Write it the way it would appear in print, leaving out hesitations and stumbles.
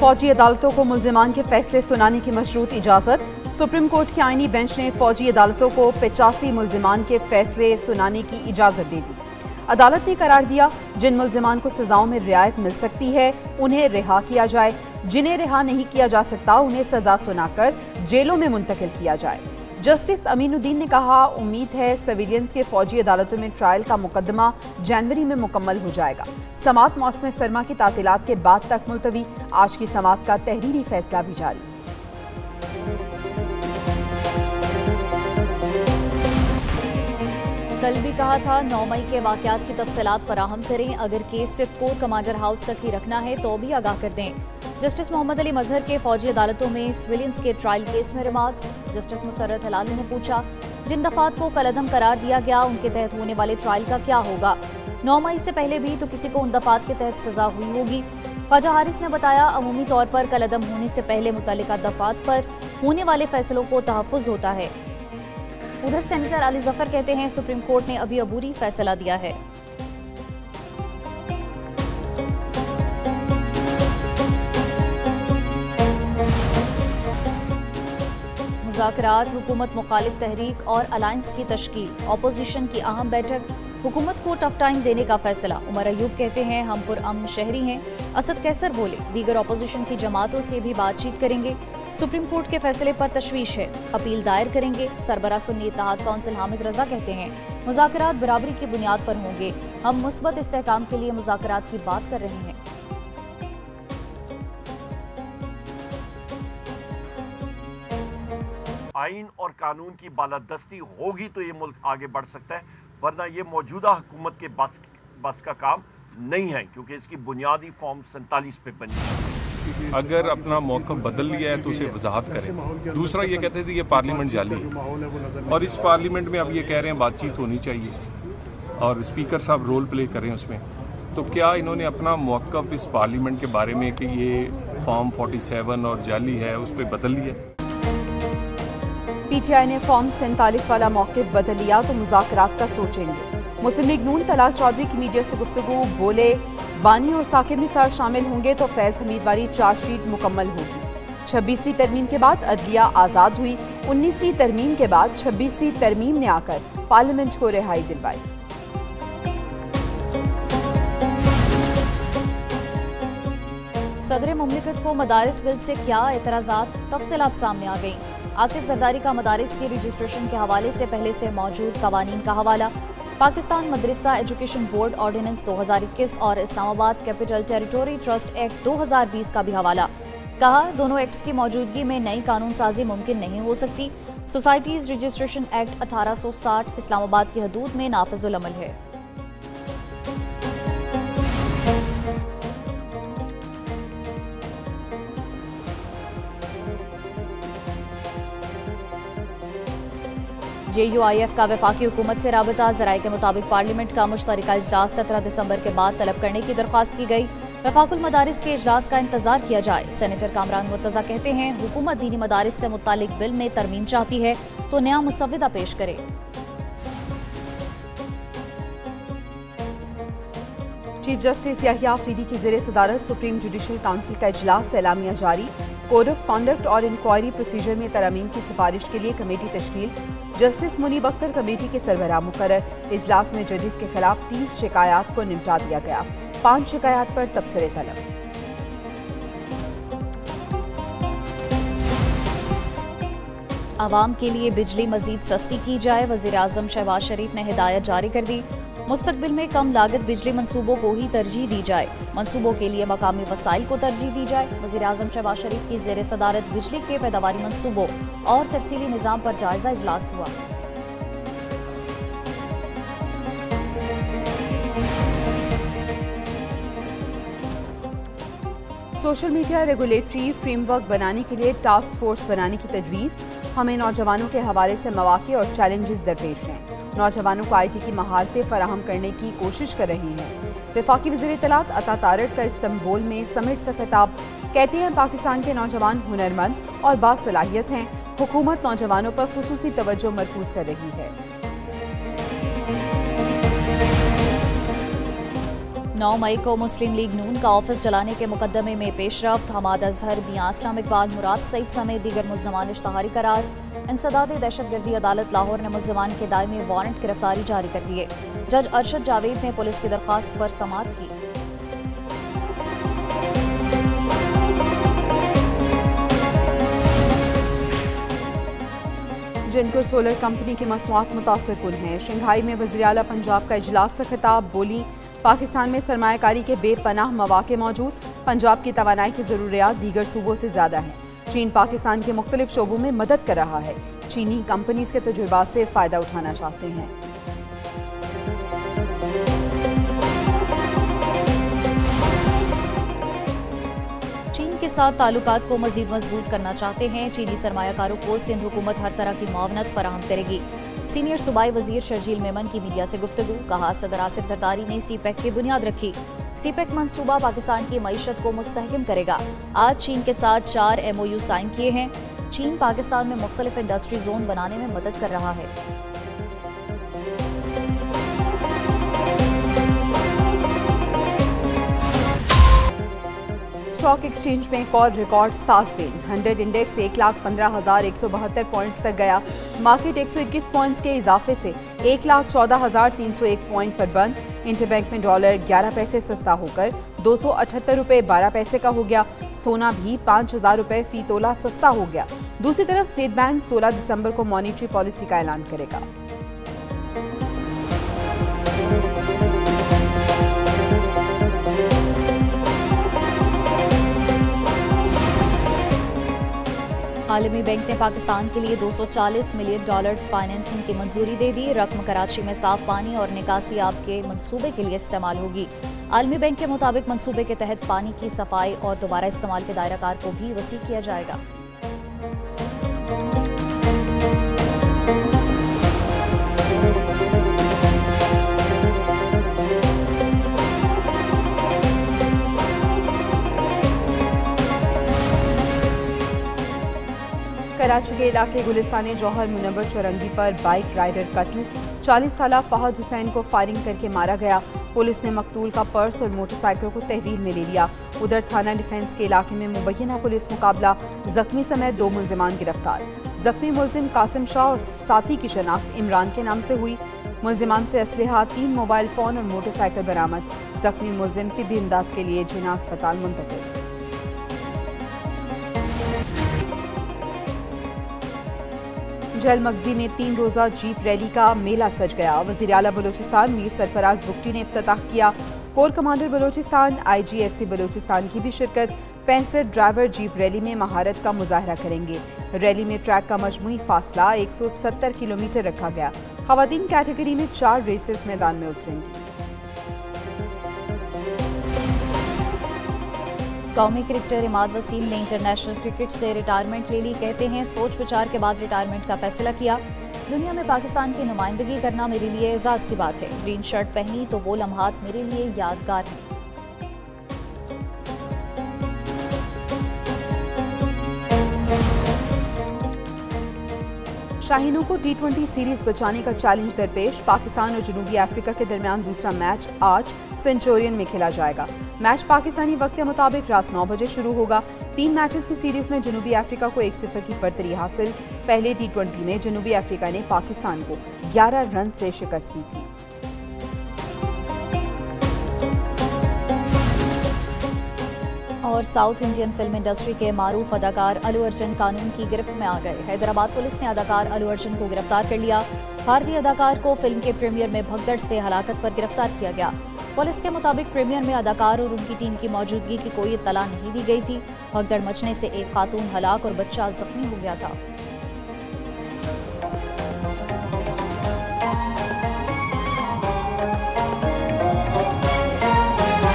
फौजी अदालतों को मुल्जिमान के फैसले सुनाने की मशरूत इजाजत। सुप्रीम कोर्ट की आईनी बेंच ने फौजी अदालतों को 85 मुल्जिमान के फैसले सुनाने की इजाजत दे दी। अदालत ने करार दिया, जिन मुल्जिमान को सजाओं में रियायत मिल सकती है उन्हें रिहा किया जाए, जिन्हें रिहा नहीं किया जा सकता उन्हें सजा सुनाकर जेलों में मुंतकिल किया जाए। जस्टिस अमीनुद्दीन ने कहा, उम्मीद है सिविलियंस के फौजी अदालतों में ट्रायल का मुकदमा जनवरी में मुकम्मल हो जाएगा। समाअत मौसम सरमा की तातीलात के बाद तक मुलतवी। आज की समाअत का तहरीरी फैसला भी जारी। कल भी कहा था 9 मई के वाकयात की तफसीलात फराहम करें। अगर केस सिर्फ कोर्ट कमांडर हाउस तक ही रखना है तो भी आगाह कर दें। जस्टिस मोहम्मद अली मजहर के फौजी अदालतों में सिविलियंस के ट्रायल केस में रिमार्क्स। जस्टिस मुसर्रत हलाली ने पूछा, जिन दफात को कलअदम करार दिया गया उनके तहत होने वाले ट्रायल का क्या होगा? 9 मई से पहले भी तो किसी को उन दफात के तहत सजा हुई होगी। ख्वाजा हारिस ने बताया, अमूमी तौर पर कलअदम होने से पहले मुतल्लिका दफात पर होने वाले फैसलों को तहफ़्फ़ुज़ होता है। उधर सेनेटर अली जफर कहते हैं, सुप्रीम कोर्ट ने अभी अबूरी फैसला दिया है। मुज़ाकरात, हुकूमत मुखालिफ तहरीक और अलायंस की तश्कील, अपोजिशन की अहम बैठक, हुकूमत को टफ टाइम देने का फैसला। उमर अयूब कहते हैं, हम पुरअमन शहरी हैं। असद कैसर बोले, दीगर अपोजिशन की जमातों से भी बातचीत करेंगे। सुप्रीम कोर्ट के फैसले पर तशवीश है, अपील दायर करेंगे। सरबरा सुन्नी इत्तेहाद कौंसिल हामिद रजा कहते हैं, मुज़ाकरात बराबरी की बुनियाद पर होंगे। हम मुस्बत इस्तेहकाम के लिए मुज़ाकरात की बात कर रहे हैं। आइन और कानून की बालादस्ती होगी तो ये मुल्क आगे बढ़ सकता है, वरना ये मौजूदा हुकूमत के बस का काम नहीं है, क्योंकि इसकी बुनियादी फॉर्म 47 पे बनी है। अगर अपना मौक़िफ़ बदल लिया है तो उसे वजाहत करें। दूसरा ये कहते थे ये पार्लियामेंट जाली है, और इस पार्लियामेंट में अब ये कह रहे हैं बातचीत होनी चाहिए और स्पीकर साहब रोल प्ले करें उसमें। तो क्या इन्होंने अपना मौक़िफ़ इस पार्लियामेंट के बारे में कि ये फॉर्म 47 और जाली है उस पर बदल लिया? पीटीआई ने फॉर्म 47 वाला मौक़िफ़ बदल लिया तो मुज़ाकरात का सोचेंगे। मुस्लिम लीग नून तलाल चौधरी की मीडिया से गुफ्तगू, बोले बानी और साकिब निसार शामिल होंगे तो फैज़ हमीद वाली चार्जशीट मुकम्मल होगी। 26वीं तरमीम के बाद अदलिया आज़ाद हुई। 19वीं तरमीम के बाद 26वीं तरमीम ने आकर पार्लियामेंट को रिहाई दिलवाई। सदर मुमलिकत को मदारिस बिल से क्या एतराज़ात, तफसीलात सामने आ गई। आसिफ जरदारी का मदारिस की रजिस्ट्रेशन के हवाले से पहले से मौजूद कवानीन का हवाला, पाकिस्तान मदरसा एजुकेशन बोर्ड ऑर्डिनेंस 2021 और Islamabad capital territory trust act 2020 का भी हवाला। कहा, दोनों एक्ट्स की मौजूदगी में नई कानून साजी मुमकिन नहीं हो सकती। सोसाइटीज़ रजिस्ट्रेशन एक्ट 1860 इस्लामाबाद की हदूद में नाफिजुल अमल है। JUIF का वफाकी हुकूमत से राबता, ज़राए के मुताबिक पार्लियामेंट का मुश्तरका इजलास 17 दिसंबर के बाद तलब करने की दरख्वास्त की गई। वफाकुल मदारिस के इजलास का इंतजार किया जाए। सेनेटर कामरान मुर्तज़ा कहते हैं, हुकूमत दीनी मदारिस से मुतालिक बिल में तरमीम चाहती है तो नया मुसव्विदा पेश करे। चीफ जस्टिस याहिया अफरीदी की ज़ेर सदारत सुप्रीम जुडिशल काउंसिल का इजलास, एलामिया जारी। कोड ऑफ कॉन्डक्ट और इंक्वायरी प्रोसीजर में तरमीम की सिफारिश के लिए कमेटी तश्कील। जस्टिस मुनीब अख्तर कमेटी के सरबराह मुकर्रर। इजलास में जजेस के खिलाफ 30 शिकायत को निपटा दिया गया। 5 शिकायत पर तबसरे तलब। आवाम के लिए बिजली मजीद सस्ती की जाए, वज़ीर आज़म शहबाज शरीफ ने हिदायत जारी कर दी। मुस्तकबिल में कम लागत बिजली मंसूबों को ही तरजीह दी जाए। मंसूबों के लिए मकामी वसाइल को तरजीह दी जाए। वज़ीर आज़म शहबाज शरीफ की ज़ेर सदारत बिजली के पैदावारी मंसूबों और तरसीली निज़ाम पर जायजा इजलास हुआ। सोशल मीडिया रेगुलेटरी फ्रेमवर्क बनाने के लिए टास्क फोर्स बनाने की तजवीज़। हमें नौजवानों के हवाले से मौक़े और चैलेंजेस दरपेश हैं। नौजवानों को IT की महारतें फराहम करने की कोशिश कर रही हैं। वफाकी वज़ीर इत्तलात अता तारड़ का इस्तांबुल में समिट से खिताब, कहते हैं पाकिस्तान के नौजवान हुनरमंद और बासलाहियत हैं। हुकूमत नौजवानों पर खुसूसी तवज्जो मरकूज कर रही है। 9 मई को मुस्लिम लीग नून का ऑफिस जलाने के मुकदमे में पेशरफ्त। हमाद अजहर, मियां असलम इकबाल, मुराद सईद समेत दीगर मुल्ज़मान इश्तहारी करार। इंसदाद दहशतगर्दी अदालत लाहौर ने मुल्ज़मान के दायमी वारंट गिरफ्तारी जारी कर दिए। जज अरशद जावेद ने पुलिस की दरख्वास्त पर समाअत की। जिनको सोलर कंपनी की मसनूआत मुतासर कुन हैं। शंघाई में वज़ीर आला पंजाब का इजलास से खिताब। बोली, पाकिस्तान में सरमायाकारी के बेपनाह मौके मौजूद। पंजाब की तवानाई की ज़रूरियात दीगर सूबों से ज़्यादा हैं। चीन पाकिस्तान के मुख्तलिफ शोबों में मदद कर रहा है। चीनी कंपनीज के तजुर्बात से फ़ायदा उठाना चाहते हैं। चीन के साथ ताल्लुकात को मजीद मजबूत करना चाहते हैं। चीनी सरमायाकारों को सिंध हुकूमत हर तरह की मुआवनत फराहम करेगी। सीनियर सूबाई वजीर शर्जील मेमन की मीडिया से गुफ्तगू। कहा, सदर आसिफ जरदारी ने सीपैक की बुनियाद रखी। सीपैक मंसूबा पाकिस्तान की मईशत को मुस्तहकम करेगा। आज चीन के साथ 4 MOU साइन किए हैं। चीन पाकिस्तान में मुख्तलिफ इंडस्ट्री जोन बनाने में मदद कर रहा है। स्टॉक एक्सचेंज में एक और रिकॉर्ड साज दिन। 100 इंडेक्स 1,15,172 पॉइंट्स तक गया। मार्केट 121 पॉइंट्स के इजाफे से 1,14,301 पॉइंट पर बंद। इंटरबैंक में डॉलर 11 पैसे सस्ता होकर 278 रुपये 12 पैसे का हो गया। सोना भी 5,000 रुपये फी तोला सस्ता हो गया। दूसरी तरफ स्टेट बैंक 16 दिसंबर को मॉनिटरी पॉलिसी का ऐलान करेगा। आलमी बैंक ने पाकिस्तान के लिए $240 मिलियन फाइनेंसिंग की मंजूरी दे दी। रकम कराची में साफ पानी और निकासी आब के मंसूबे के लिए इस्तेमाल होगी। आलमी बैंक के मुताबिक मंसूबे के तहत पानी की सफाई और दोबारा इस्तेमाल के दायरा कार को भी वसी किया जाएगा। कराची के इलाके गुलिस्तान जौहर मुनव्वर चौरंगी पर बाइक राइडर कत्ल। 40 साल फहद हुसैन को फायरिंग करके मारा गया। पुलिस ने मकतूल का पर्स और मोटरसाइकिल को तहवील में ले लिया। उधर थाना डिफेंस के इलाके में मुबैना पुलिस मुकाबला। जख्मी समेत 2 मुल्जिमान गिरफ्तार। जख्मी मुल्जिम कासिम शाह और साथी की शनाख्त इमरान के नाम से हुई। मुल्जिमान से असलहा, 3 मोबाइल फोन और मोटरसाइकिल बरामद। जख्मी मुल्जिम तिब्बी इमदाद के लिए जिना अस्पताल मुंतकिल। जलमगजी में 3 रोजा जीप रैली का मेला सज गया। वज़ीर आला बलूचिस्तान मीर सरफराज बुगटी ने इफ्तिताह किया। Core commander Balochistan IGFC Balochistan की भी शिरकत। 65 ड्राइवर जीप रैली में महारत का मुजाहरा करेंगे। रैली में ट्रैक का मजमूई फासला 170 किलोमीटर रखा गया। खवातीन कैटेगरी में 4 रेसर्स मैदान में उतरेंगी। कौमी क्रिकेटर इमाद वसीम ने इंटरनेशनल क्रिकेट से रिटायरमेंट ले ली। कहते हैं, सोच विचार के बाद रिटायरमेंट का फैसला किया। दुनिया में पाकिस्तान की नुमाइंदगी करना मेरे लिए एजाज की बात है। ग्रीन शर्ट पहनी तो वो लम्हात मेरे लिए यादगार हैं। शाहीनों को T20 सीरीज बचाने का चैलेंज दरपेश। पाकिस्तान और जनूबी अफ्रीका के दरमियान दूसरा मैच आज सेंचुरियन में खेला जाएगा। मैच पाकिस्तानी वक्त के मुताबिक रात 9 बजे शुरू होगा। 3 मैचेस की सीरीज में जनूबी अफ्रीका को 1-0 की बढ़तरी हासिल। पहले T20 में जनूबी अफ्रीका ने पाकिस्तान को 11 रन से शिकस्त दी थी। और साउथ इंडियन फिल्म इंडस्ट्री के मारूफ अदाकार अल्लू अर्जुन कानून की गिरफ्त में आ गए। हैदराबाद पुलिस ने अदाकार अल्लू अर्जुन को गिरफ्तार कर लिया। भारतीय अदाकार को फिल्म के प्रीमियर में भगदड़ से हलाकत पर गिरफ्तार किया गया। पुलिस के मुताबिक प्रीमियर में अदाकार और उनकी टीम की मौजूदगी की कोई इत्तला नहीं दी गई थी। भगदड़ मचने से एक खातून हलाक और बच्चा जख्मी हो गया था।